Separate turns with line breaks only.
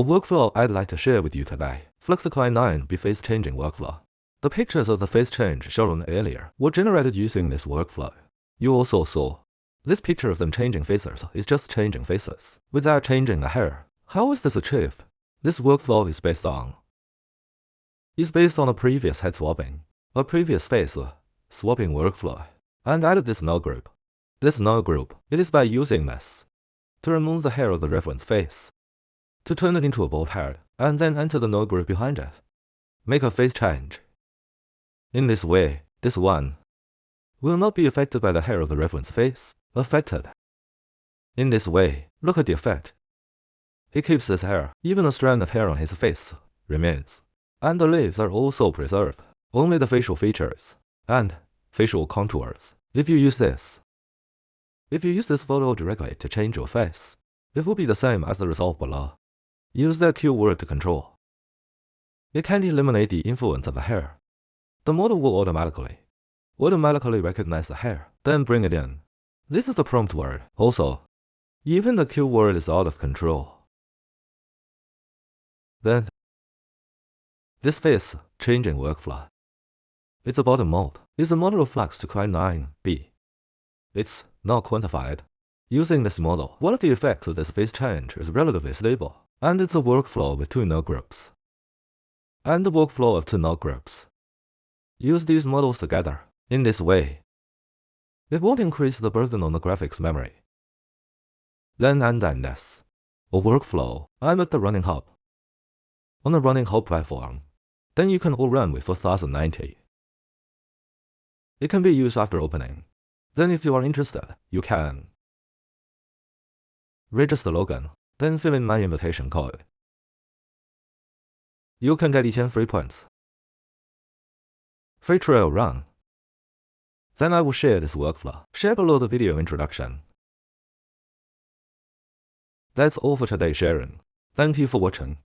workflow I'd like to share with you today. Flux Klein 9B face changing workflow. The pictures of the face change shown earlier were generated using this workflow. You also saw this picture of them changing faces is just changing faces without changing the hair. How is this achieved? This workflow is based on a previous head swapping, a previous face swapping workflow, and added this null group. This null group, it is by using this to remove the hair of the reference face, to turn it into a bald head, and then enter the null group behind it. Make a face change. In this way, this one will not be affected by the hair of the reference face. Affected. In this way, look at the effect. He keeps his hair, even a strand of hair on his face remains. And the leaves are also preserved. Only the facial features and facial contours. If you use this photo directly to change your face, it will be the same as the result below. Use that keyword to control. It can eliminate the influence of the hair. The model will automatically recognize the hair, then bring it in. This is the prompt word. Also, even the keyword is out of control. Then, this face changing workflow. It's about a mode. It's a model of Flux to Klein 9B. It's not quantified. Using this model, one of the effects of this face change is relatively stable, and it's a workflow with two null groups. And the workflow of two null groups. Use these models together. In this way, it won't increase the burden on the graphics memory. Then and this. A workflow. I'm at the running hub. On a running hub platform. Then you can all run with 4090. It can be used after opening. Then if you are interested, you can register login, then fill in my invitation code. You can get 1000 free points. Free trial run. Then I will share this workflow. Share below the video introduction. That's all for today's sharing. Thank you for watching.